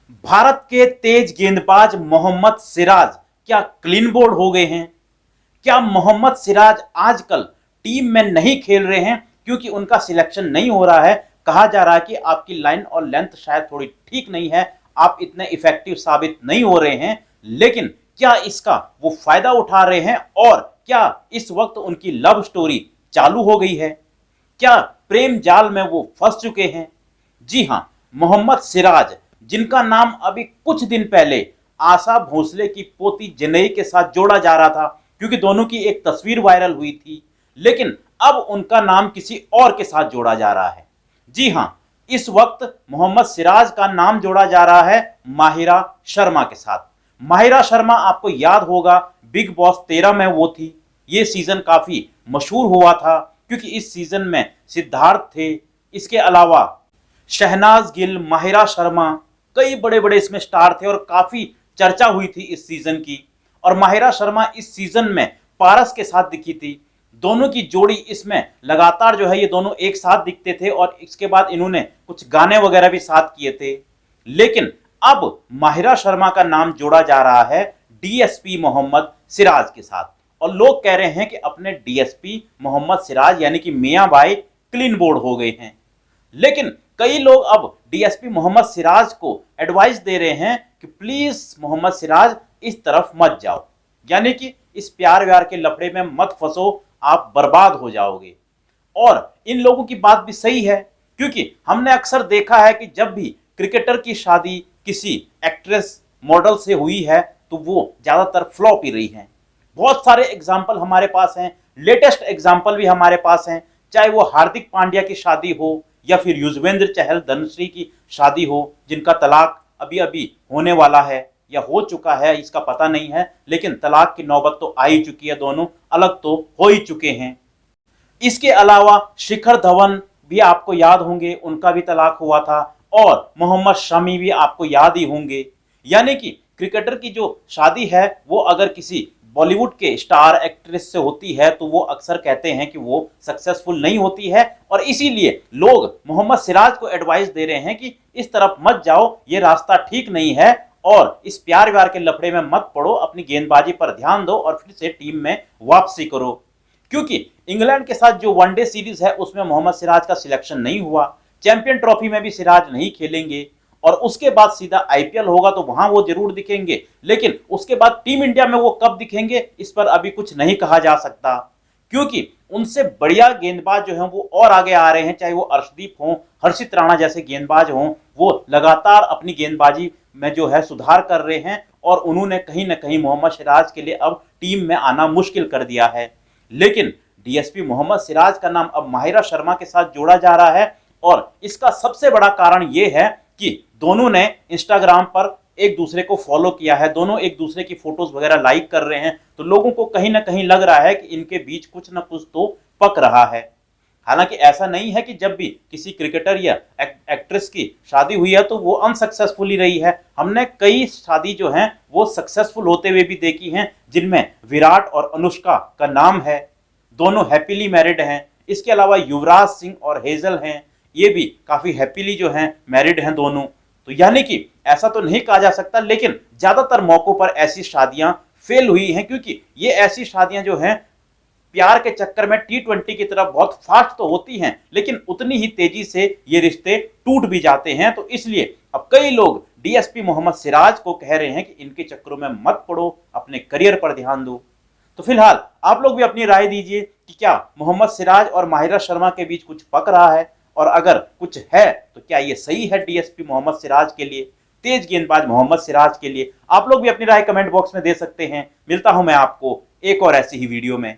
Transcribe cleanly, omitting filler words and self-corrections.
भारत के तेज गेंदबाज मोहम्मद सिराज क्या क्लीन बोर्ड हो गए हैं? क्या मोहम्मद सिराज आजकल टीम में नहीं खेल रहे हैं क्योंकि उनका सिलेक्शन नहीं हो रहा है? कहा जा रहा है कि आपकी लाइन और लेंथ शायद थोड़ी ठीक नहीं है, आप इतने इफेक्टिव साबित नहीं हो रहे हैं। लेकिन क्या इसका वो फायदा उठा रहे हैं और क्या इस वक्त उनकी लव स्टोरी चालू हो गई है? क्या प्रेम जाल में वो फंस चुके हैं? जी हां, मोहम्मद सिराज, जिनका नाम अभी कुछ दिन पहले आशा भोसले की पोती जनेई के साथ जोड़ा जा रहा था क्योंकि दोनों की एक तस्वीर वायरल हुई थी, लेकिन अब उनका नाम किसी और के साथ जोड़ा जा रहा है। जी हां, इस वक्त मोहम्मद सिराज का नाम जोड़ा जा रहा है माहिरा शर्मा के साथ। माहिरा शर्मा, आपको याद होगा, बिग बॉस 13 में वो थी। ये सीजन काफी मशहूर हुआ था क्योंकि इस सीजन में सिद्धार्थ थे, इसके अलावा शहनाज गिल, माहिरा शर्मा, कई बड़े बड़े इसमें स्टार थे और काफी चर्चा हुई थी इस सीजन की। और माहिरा शर्मा इस सीजन में पारस के साथ दिखी थी। दोनों की जोड़ी इसमें लगातार जो है, ये दोनों एक साथ दिखते थे और इसके बाद इन्होंने कुछ गाने वगैरह भी साथ किए थे। लेकिन अब माहिरा शर्मा का नाम जोड़ा जा रहा है डीएसपी मोहम्मद सिराज के साथ और लोग कह रहे हैं कि अपने डीएसपी मोहम्मद सिराज यानी कि मियां भाई क्लीन बोर्ड हो गए हैं। लेकिन कई लोग अब डीएसपी मोहम्मद सिराज को एडवाइस दे रहे हैं कि प्लीज मोहम्मद सिराज इस तरफ मत जाओ, यानी कि इस प्यार व्यार के लफड़े में मत फंसो, आप बर्बाद हो जाओगे। और इन लोगों की बात भी सही है क्योंकि हमने अक्सर देखा है कि जब भी क्रिकेटर की शादी किसी एक्ट्रेस मॉडल से हुई है तो वो ज्यादातर फ्लॉप ही रही है। बहुत सारे एग्जाम्पल हमारे पास हैं, लेटेस्ट एग्जाम्पल भी हमारे पास हैं, चाहे वो हार्दिक पांड्या की शादी हो या फिर युजवेंद्र चहल धनश्री की शादी हो, जिनका तलाक अभी अभी होने वाला है या हो चुका है, इसका पता नहीं है, लेकिन तलाक की नौबत तो आ ही चुकी है, दोनों अलग तो हो ही चुके हैं। इसके अलावा शिखर धवन भी आपको याद होंगे, उनका भी तलाक हुआ था, और मोहम्मद शमी भी आपको याद ही होंगे। यानी कि क्रिकेटर की जो शादी है वो अगर किसी बॉलीवुड के स्टार एक्ट्रेस से होती है तो वो अक्सर कहते हैं कि वो सक्सेसफुल नहीं होती है, और इसीलिए लोग मोहम्मद सिराज को एडवाइस दे रहे हैं कि इस तरफ मत जाओ, ये रास्ता ठीक नहीं है और इस प्यार व्यार के लफड़े में मत पड़ो, अपनी गेंदबाजी पर ध्यान दो और फिर से टीम में वापसी करो। क्योंकि इंग्लैंड के साथ जो वनडे सीरीज है उसमें मोहम्मद सिराज का सिलेक्शन नहीं हुआ, चैंपियन ट्रॉफी में भी सिराज नहीं खेलेंगे, और उसके बाद सीधा आईपीएल होगा तो वहां वो जरूर दिखेंगे, लेकिन उसके बाद टीम इंडिया में वो कब दिखेंगे इस पर अभी कुछ नहीं कहा जा सकता, क्योंकि उनसे बढ़िया गेंदबाज जो हैं वो और आगे आ रहे हैं, चाहे वो अर्शदीप हों, हर्षित राणा जैसे गेंदबाज हों, वो लगातार अपनी गेंदबाजी में जो है सुधार कर रहे हैं और उन्होंने कहीं ना कहीं मोहम्मद सिराज के लिए अब टीम में आना मुश्किल कर दिया है। लेकिन डीएसपी मोहम्मद सिराज का नाम अब माहिरा शर्मा के साथ जोड़ा जा रहा है और इसका सबसे बड़ा कारण यह है कि दोनों ने इंस्टाग्राम पर एक दूसरे को फॉलो किया है, दोनों एक दूसरे की फोटोज वगैरह लाइक कर रहे हैं, तो लोगों को कहीं ना कहीं लग रहा है कि इनके बीच कुछ ना कुछ तो पक रहा है। हालांकि ऐसा नहीं है कि जब भी किसी क्रिकेटर या एक्ट्रेस की शादी हुई है तो वो अनसक्सेसफुल ही रही है। हमने कई शादी जो हैं वो सक्सेसफुल होते हुए भी देखी हैं, जिनमें विराट और अनुष्का का नाम है, दोनों हैप्पीली मैरिड हैं। इसके अलावा युवराज सिंह और हेजल हैं, ये भी काफी हैप्पीली जो हैं मैरिड हैं दोनों। तो यानी कि ऐसा तो नहीं कहा जा सकता, लेकिन ज्यादातर मौकों पर ऐसी शादियां फेल हुई हैं क्योंकि ये ऐसी शादियां जो हैं प्यार के चक्कर में टी20 की तरफ बहुत फास्ट तो होती हैं, लेकिन उतनी ही तेजी से ये रिश्ते टूट भी जाते हैं। तो इसलिए अब कई लोग डीएसपी मोहम्मद सिराज को कह रहे हैं कि इनके चक्करों में मत पड़ो, अपने करियर पर ध्यान दो। तो फिलहाल आप लोग भी अपनी राय दीजिए कि क्या मोहम्मद सिराज और माहिरा शर्मा के बीच कुछ पक रहा है, और अगर कुछ है तो क्या ये सही है डीएसपी मोहम्मद सिराज के लिए, तेज गेंदबाज मोहम्मद सिराज के लिए? आप लोग भी अपनी राय कमेंट बॉक्स में दे सकते हैं। मिलता हूं मैं आपको एक और ऐसी ही वीडियो में।